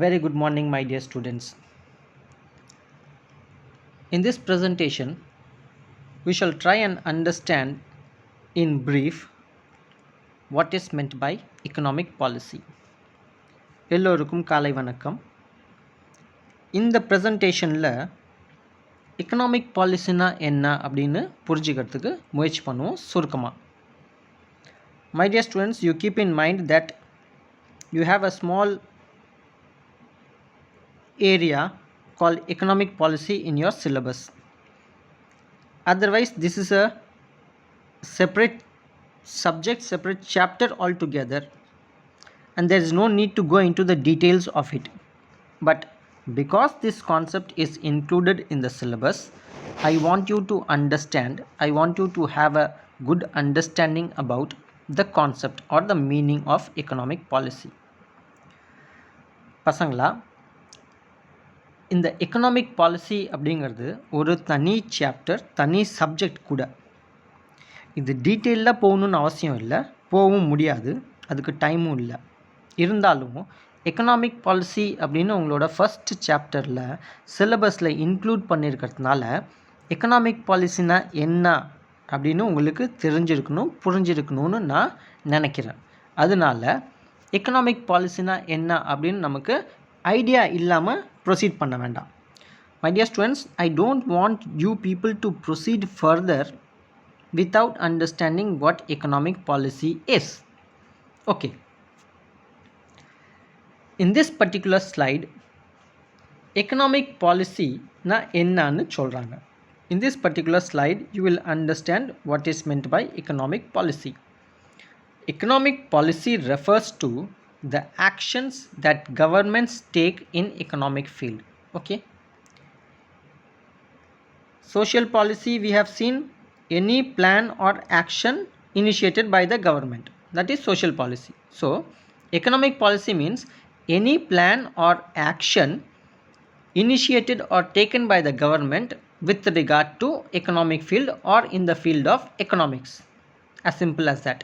Very good morning, my dear students. In this presentation, we shall try and understand in brief what is meant by economic policy. எல்லோருக்கும் காலை வணக்கம். இந்த ப்ரெசன்டேஷனில் economic பாலிசினா என்ன அப்படின்னு புரிஞ்சுக்கிறதுக்கு முயற்சி பண்ணுவோம் சுருக்கமாக. My dear students, you keep in mind that you have a small area called economic policy in your syllabus. Otherwise, this is a separate subject, separate chapter altogether, and there is no need to go into the details of it. But because this concept is included in the syllabus, I want you to understand, I want you to have a good understanding about the concept or the meaning of economic policy. பசங்களா, இந்த economic policy அப்படிங்கிறது ஒரு தனி chapter, தனி subject கூட. இது டீட்டெயிலாக போகணுன்னு அவசியம் இல்லை, போகவும் முடியாது, அதுக்கு டைமும் இல்லை. இருந்தாலும் எக்கனாமிக் பாலிசி அப்படின்னு உங்களோட ஃபஸ்ட் சாப்டரில் சிலபஸில் இன்க்ளூட் பண்ணியிருக்கிறதுனால எக்கனாமிக் பாலிசினா என்ன அப்படின்னு உங்களுக்கு தெரிஞ்சிருக்கணும், புரிஞ்சிருக்கணும்னு நான் நினைக்கிறேன். அதனால எக்கனாமிக் பாலிசினா என்ன அப்படின்னு நமக்கு ஐடியா இல்லாமல் ப்ரொசீட் பண்ண வேண்டாம். My dear students, I don't want you people to proceed further without understanding what economic policy is. Okay. In this particular slide, economic policy na ennaanu solranga. In this particular slide, you will understand what is meant by economic policy. Economic policy refers to the actions that governments take in economic field. Okay. Social policy, we have seen any plan or action initiated by the government, that is social policy. So economic policy means any plan or action initiated or taken by the government with regard to economic field or in the field of economics. As simple as that.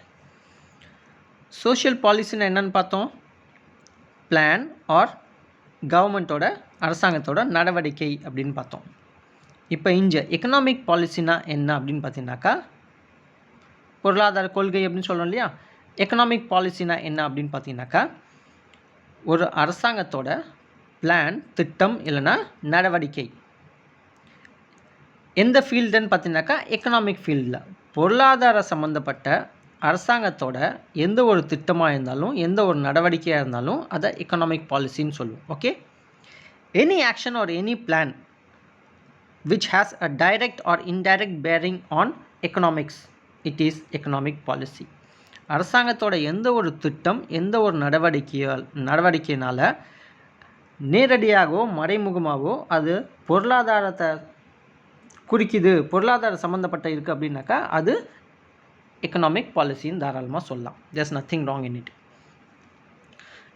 Social policy na என்னன்னு பார்த்தோம், plan R கவர்மெண்ட்டோட அரசாங்கத்தோட நடவடிக்கை அப்படின்னு பார்த்தோம். இப்போ இங்கே economic பாலிசினா என்ன அப்படின்னு பார்த்தீங்கன்னாக்கா, பொருளாதார கொள்கை அப்படின்னு சொல்கிறோம் இல்லையா. எக்கனாமிக் பாலிசினா என்ன அப்படின்னு பார்த்தீங்கன்னாக்கா, ஒரு அரசாங்கத்தோட பிளான், திட்டம் இல்லைன்னா நடவடிக்கை. எந்த ஃபீல்டுன்னு பார்த்தீங்கன்னாக்கா எக்கனாமிக் ஃபீல்டில் பொருளாதார சம்மந்தப்பட்ட அரசாங்கத்தோட எந்த ஒரு திட்டமாக இருந்தாலும் எந்த ஒரு நடவடிக்கையாக இருந்தாலும் அதை எக்கனாமிக் பாலிசின்னு சொல்லுவோம். Okay. Any action or any plan which has a direct or indirect bearing on economics, it is economic policy. அரசாங்கத்தோட எந்த ஒரு திட்டம், எந்த ஒரு நடவடிக்கையினால் நேரடியாகவோ மறைமுகமாகவோ அது பொருளாதாரத்தை குறிக்குது, பொருளாதார சம்மந்தப்பட்ட இருக்குது அப்படின்னாக்கா அது எக்கனாமிக் பாலிசின்னு தாராளமாக சொல்லலாம். there's nothing wrong in it.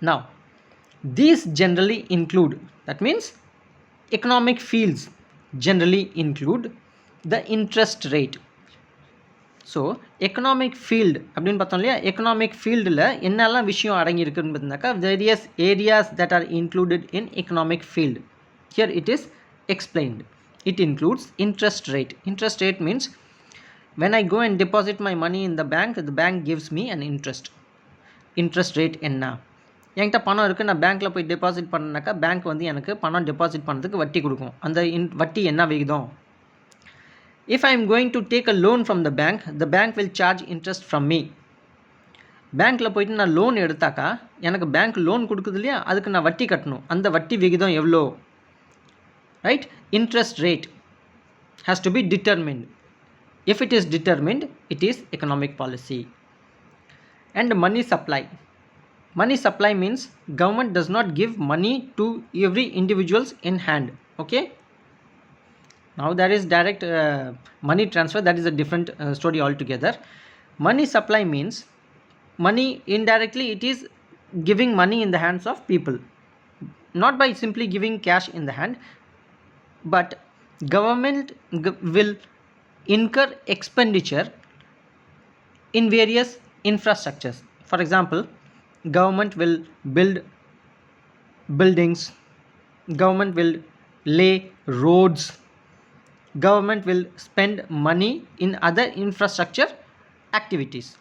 Now these generally include, that means economic fields generally include the interest rate. So economic field அப்படின்னு பார்த்தோம் இல்லையா, எக்கனாமிக் ஃபீல்டில் என்னெல்லாம் விஷயம் அடங்கியிருக்குன்னு பார்த்தீங்கன்னாக்கா various areas that R included in economic field. Here it is explained. It includes interest rate. Interest rate means when I go and deposit my money in the bank gives me an interest. Interest rate என்ன, என்கிட்ட பணம் இருக்குது, நான் பேங்க்கில் போய் deposit பண்ணனாக்கா bank வந்து எனக்கு பணம் டெபாசிட் பண்ணுறதுக்கு வட்டி கொடுக்கும். அந்த வட்டி என்ன விகிதம். If I am going to take a loan from the bank will charge interest from me. பேங்க்கில் போயிட்டு நான் லோன் எடுத்தாக்கா எனக்கு பேங்க் லோன் கொடுக்குது இல்லையா, அதுக்கு நான் வட்டி கட்டணும். அந்த வட்டி விகிதம் எவ்வளோ, right. Interest rate has to be determined. If it is determined, it is economic policy. And money supply. Money supply means government does not give money to every individuals in hand. Okay. Now there is direct money transfer, that is a different story altogether. Money supply means money indirectly, it is giving money in the hands of people, not by simply giving cash in the hand, but government will incur expenditure in various infrastructures. For example, government will build buildings, government will lay roads, government will spend money in other infrastructure activities.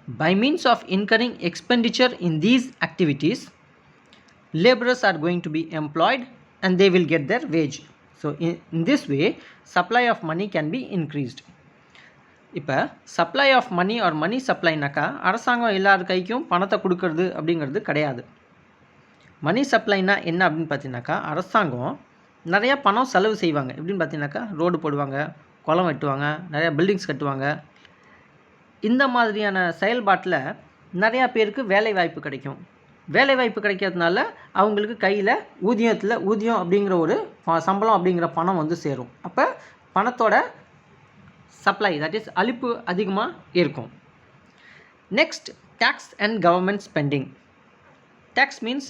By means of incurring expenditure in these activities, laborers are going to be employed and they will get their wage. So in this way, supply of money can be increased. இப்போ supply of money or மணி சப்ளைனாக்கா அரசாங்கம் எல்லார் கைக்கும் பணத்தை கொடுக்கறது அப்படிங்கிறது கிடையாது. மணி சப்ளைனா என்ன அப்படின்னு பார்த்தீங்கன்னாக்கா, அரசாங்கம் நிறையா பணம் செலவு செய்வாங்க. எப்படின்னு பார்த்தீங்கன்னாக்கா, ரோடு போடுவாங்க, குளம் வெட்டுவாங்க, நிறையா பில்டிங்ஸ் கட்டுவாங்க. இந்த மாதிரியான செயல்பாட்டில் நிறையா பேருக்கு வேலை வாய்ப்பு கிடைக்கும். வேலை வாய்ப்பு கிடைக்கிறதுனால அவங்களுக்கு கையில் ஊதியம் அப்படிங்கிற ஒரு சம்பளம் அப்படிங்கிற பணம் வந்து சேரும். அப்போ பணத்தோட சப்ளை, தட் இஸ் அளிப்பு அதிகமாக இருக்கும். Next, tax and government spending. Tax means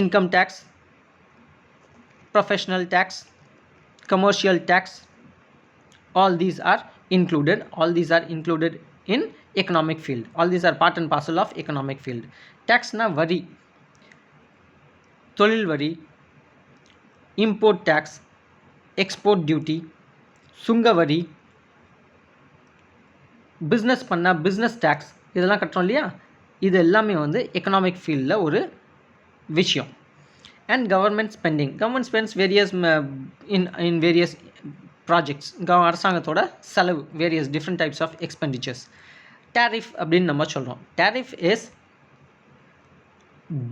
income tax, professional tax, commercial tax, all these are included in economic field. All these are part and parcel of economic field. Tax na vari, tolil vari, import tax, export duty, sunga vari, business பண்ணா business tax, இதெல்லாம் கட்டுறோம் இல்லையா, இது எல்லாமே வந்து economic ஃபீல்டில் ஒரு விஷயம். And government spending spends various in various projects. அரசாங்கத்தோட செலவு, various different types of expenditures. Tariff அப்படின்னு நம்ம சொல்கிறோம். Tariff is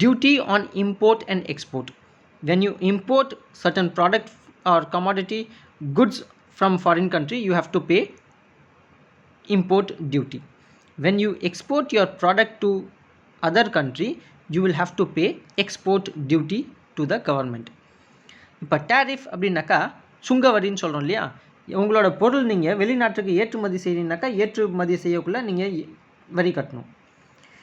duty on import and export. When you import certain product or commodity goods from foreign country, you have to pay import duty. When you export your product to other country, you will have to pay export duty to the government. இப்போ tariff அப்படின்னாக்கா சுங்கவரின்னு சொல்கிறோம் இல்லையா. உங்களோட பொருள் நீங்கள் வெளிநாட்டுக்கு ஏற்றுமதி செய்கிறீங்கனாக்கா ஏற்றுமதி செய்யக்குள்ளே நீங்கள் வரி கட்டணும்.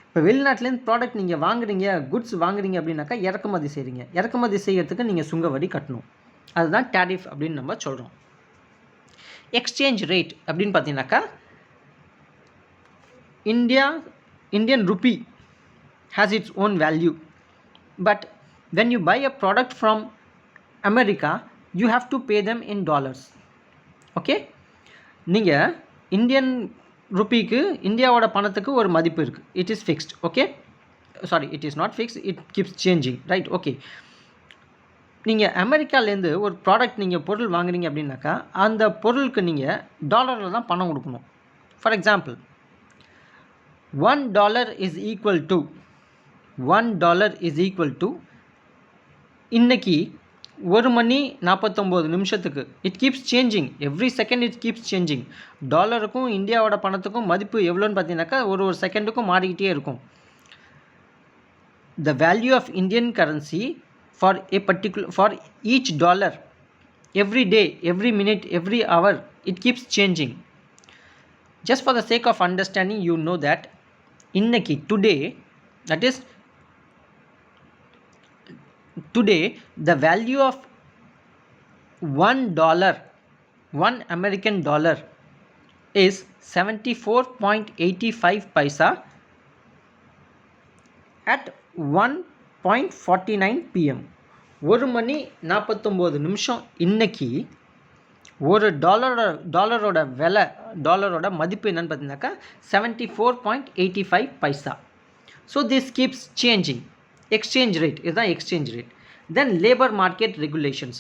இப்போ வெளிநாட்டிலேருந்து ப்ராடக்ட் நீங்கள் வாங்குறீங்க, குட்ஸ் வாங்குறீங்க அப்படின்னாக்கா இறக்குமதி செய்கிறீங்க. இறக்குமதி செய்கிறதுக்கு நீங்கள் சுங்கவரி கட்டணும். அதுதான் டேரிஃப் அப்படின்னு நம்ம சொல்கிறோம். எக்ஸ்சேஞ்ச் ரேட் அப்படின்னு பார்த்தீங்கன்னாக்கா, Indian rupee has its own value, but when you buy a product from America, you have to pay them in dollars. Okay, நீங்கள் இந்தியன் ருப்பிக்கு இந்தியாவோட பணத்துக்கு ஒரு மதிப்பு இருக்குது. It is fixed. Okay, sorry, it is not fixed, it keeps changing, right? Okay, நீங்கள் அமெரிக்காலேருந்து ஒரு product நீங்கள் பொருள் வாங்குறீங்க அப்படின்னாக்கா அந்த பொருளுக்கு நீங்கள் டாலரில் தான் பணம் கொடுக்கணும். For example, $1 is equal to இன்னைக்கு 1:49 it keeps changing, every second it keeps changing. டாலருக்கும் இந்தியாவோட பணத்துக்கும் மதிப்பு எவ்வளோன்னு பார்த்தீங்கன்னாக்கா ஒரு செகண்டுக்கும் மாறிக்கிட்டே இருக்கும். The value of Indian currency for each dollar, every day, every minute, every hour, it keeps changing. Just for the sake of understanding, you know that இன்னைக்கு today the value of $1, one American dollar, is 74.85 paisa at 1:49 PM. 1:49 இன்னைக்கு ஒரு டாலரோட விலை, டாலரோட மதிப்பு என்னன்னு பார்த்தீங்கன்னாக்கா 74.85 paisa. So this keeps changing. Exchange rate, இதுதான் exchange rate. Then labour market regulations.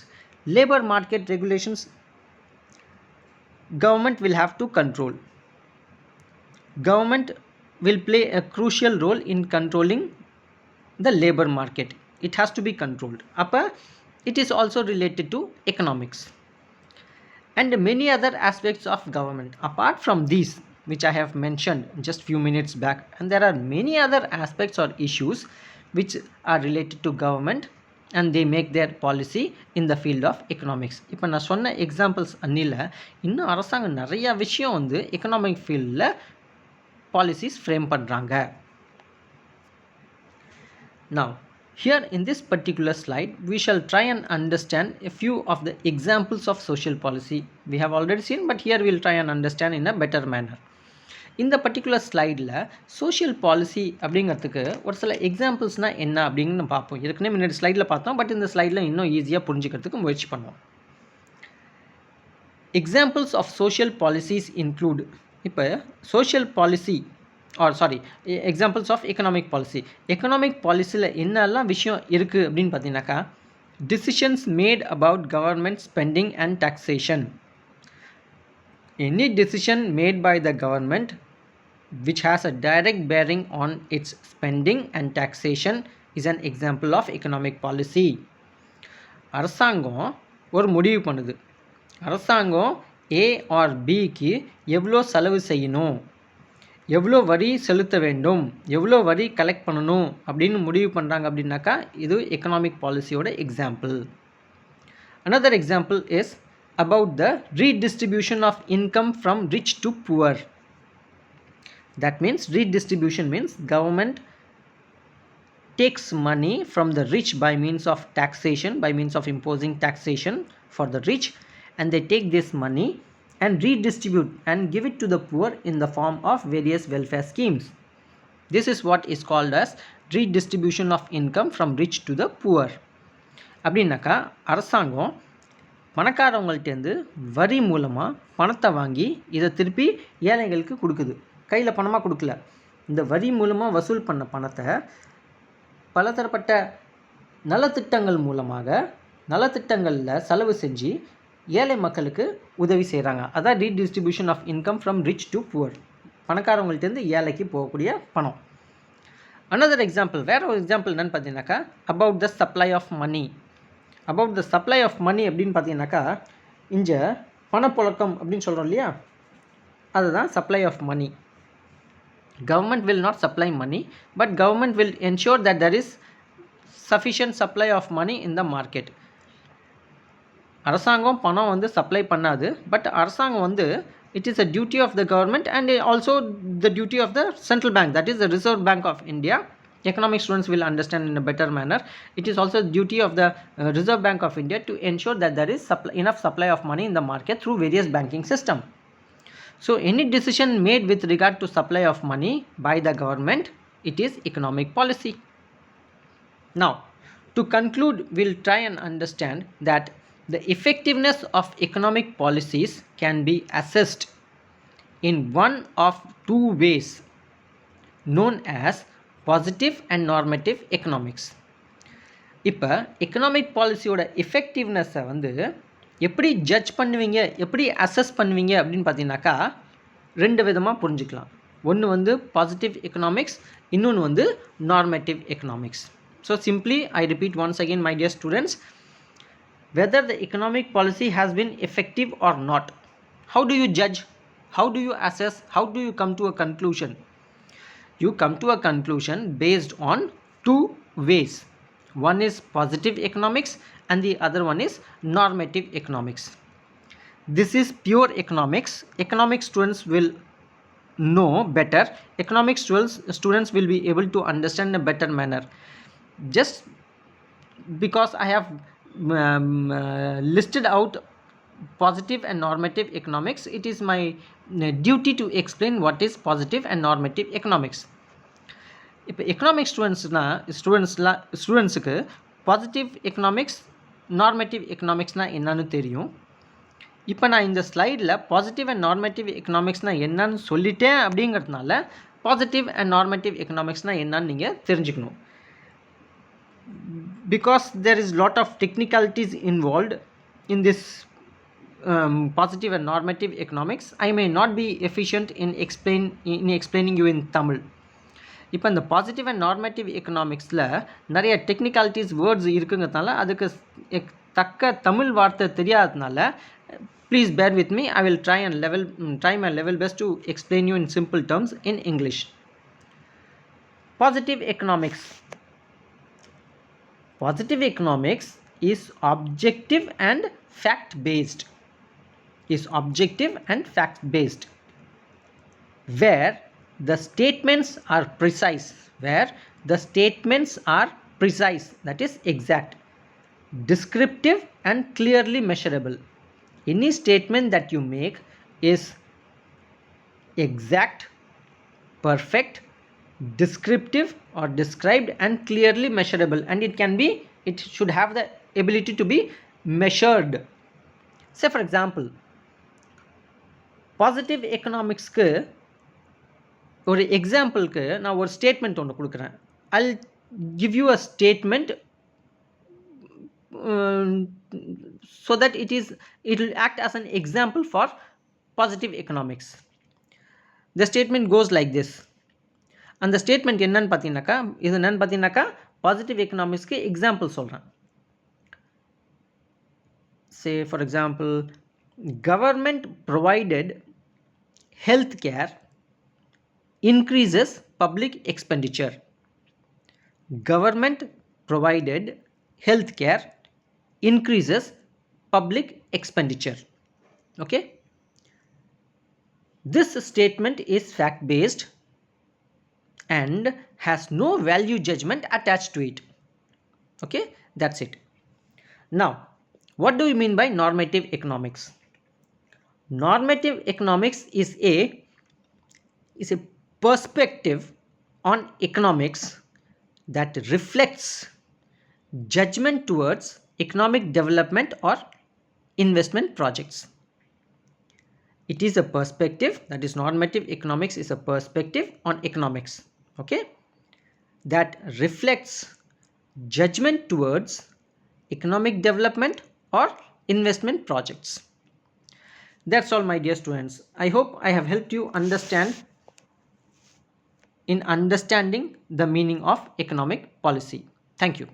Labour market regulations government will have to control. Government will play a crucial role in controlling the labor market. It has to be controlled. Appa, it is also related to economics and many other aspects of government. Apart from these, which I have mentioned just few minutes back, and there are many other aspects or issues which are related to government and they make their policy in the field of economics. இப்போ நான் சொன்ன examples அன்னில இன்னும் அரசாங்கம் நிறைய விஷயம் வந்து economic ஃபீல்டில் policies frame பண்ணுறாங்க. Now, here in this particular slide, we shall try and understand a few of the examples of social policy we have already seen, but here we will try and understand in a better manner. இந்த particular ஸ்லைடில் social policy அப்படிங்கிறதுக்கு ஒரு சில எக்ஸாம்பிள்ஸ்னால் என்ன அப்படின்னு நம்ம பார்ப்போம். ஏற்கனவே முன்னாடி ஸ்லைடில் பார்த்தோம், பட் இந்த ஸ்லைடில் இன்னும் ஈஸியாக புரிஞ்சுக்கிறதுக்கு முயற்சி பண்ணுவோம். Examples of social policies include, இப்போ social policy examples of economic policy. Economic பாலிசியில் என்னெல்லாம் விஷயம் இருக்குது அப்படின்னு பார்த்தீங்கன்னாக்கா, decisions made about government spending and taxation. Any decision made by the government which has a direct bearing on its spending and taxation is an example of economic policy. அரசாங்கம் ஒரு முடிவு பண்ணுது. அரசாங்கம் A or Bக்கு எவ்வளோ செலவு செய்யணும், எவ்வளோ வரி செலுத்த வேண்டும், எவ்வளோ வரி கலெக்ட் பண்ணணும் அப்படின்னு முடிவு பண்ணுறாங்க அப்படின்னாக்கா இது எக்கனாமிக் பாலிசியோட example. Another example is about the redistribution of income from rich to poor. That means redistribution means government takes money from the rich by means of taxation, by means of imposing taxation for the rich, and they take this money and redistribute and give it to the poor in the form of various welfare schemes. This is what is called as redistribution of income from rich to the poor. அப்படின்னாக்கா அரசாங்கம் பணக்காரவங்கள்ட்டேருந்து வரி மூலமாக பணத்தை வாங்கி இதை திருப்பி ஏழைகளுக்கு கொடுக்குது. கையில் பணமாக கொடுக்கல, இந்த வரி மூலமாக வசூல் பண்ண பணத்தை பலதரப்பட்ட நலத்திட்டங்கள் மூலமாக நலத்திட்டங்களில் செலவு செஞ்சு ஏழை மக்களுக்கு உதவி செய்கிறாங்க. அதான் redistribution of income from rich to poor. பணக்காரவங்கள்ட்டேருந்து ஏழைக்கு போகக்கூடிய பணம். அனதர் எக்ஸாம்பிள், வேறு ஒரு எக்ஸாம்பிள் என்னென்னு பார்த்தீங்கன்னாக்கா, about the supply of money. About the supply of money அப்படின்னு பார்த்தீங்கன்னாக்கா, இங்கே பணப்புழக்கம் அப்படின்னு சொல்கிறோம் இல்லையா, அதுதான் supply of money. Government will not supply money, but government will ensure that there is sufficient supply of money in the market. அரசாங்கம் பணம் வந்து சப்ளை பண்ணாது, பட் அரசாங்கம் வந்து it is a duty of the government and also the duty of the central bank, that is the Reserve Bank of India. Economic students will understand in a better manner. It is also duty of the Reserve Bank of India to ensure that there is enough supply of money in the market through various banking system. So any decision made with regard to supply of money by the government, it is economic policy. Now to conclude, we'll try and understand that the effectiveness of economic policies can be assessed in one of two ways known as positive and normative economics. இப்போ economic பாலிசியோட எஃபெக்டிவ்னஸை வந்து எப்படி judge பண்ணுவீங்க, எப்படி assess பண்ணுவீங்க அப்படின்னு பார்த்தீங்கன்னாக்கா ரெண்டு விதமாக புரிஞ்சுக்கலாம். ஒன்று வந்து பாசிட்டிவ் எக்கனாமிக்ஸ், இன்னொன்று வந்து normative economics. So simply I repeat once again my dear students, whether the economic policy has been effective or not, how do you judge, how do you assess, how do you come to a conclusion? You come to a conclusion based on two ways. One is positive economics and the other one is normative economics. This is pure economics. Economic students will know better. Economic students will be able to understand in a better manner. Just because I have listed out positive and normative economics, it is my duty to explain what is positive and normative economics. இப்போ economic ஸ்டூடெண்ட்ஸுக்கு positive economics, normative எக்கனாமிக்ஸ்னால் என்னன்னு தெரியும். இப்போ நான் இந்த ஸ்லைடில் positive and normative எக்கனாமிக்ஸ்னால் என்னன்னு சொல்லிட்டேன் அப்படிங்கிறதுனால பாசிட்டிவ் அண்ட் நார்மேட்டிவ் எக்கனாமிக்ஸ்னால் என்னன்னு நீங்கள் தெரிஞ்சுக்கணும். Because there is lot of technicalities involved in this positive and normative economics, I may not be efficient in explaining you in Tamil. இப்போ இந்த பாசிட்டிவ் அண்ட் நார்மேட்டிவ் எக்கனாமிக்ஸில் நிறைய technicalities words இருக்குங்கிறதுனால அதுக்கு தக்க தமிழ் வார்த்தை தெரியாததுனால please bear with me. I will try my level best to explain you in simple terms in English. Positive economics. Positive economics is objective and fact-based. Where the statements are precise. That is exact, descriptive and clearly measurable. Any statement that you make is exact, perfect, descriptive or described, and clearly measurable, and it should have the ability to be measured. Say for example, positive எக்கனாமிக்ஸ்க்கு ஒரு எக்ஸாம்பிளுக்கு நான் ஒரு statement ஒன்று கொடுக்குறேன். I'll give you a statement so that it will act as an example for positive economics. The statement goes like this. அந்த statement என்னன்னு பார்த்தீங்கன்னாக்கா பாசிட்டிவ் எக்கனாமிக்ஸ்க்கு எக்ஸாம்பிள் சொல்கிறேன். Say for example, government provided health care increases public expenditure. Government provided health care increases public expenditure. Okay, this statement is fact based and has no value judgment attached to it. Okay, that's it. Now, what do you mean by normative economics? Normative economics is a perspective on economics that reflects judgment towards economic development or investment projects. It is a perspective, that is normative economics is a perspective on economics, okay, that reflects judgment towards economic development or investment projects. That's all, my dear students. I hope I have helped you understanding the meaning of economic policy. Thank you.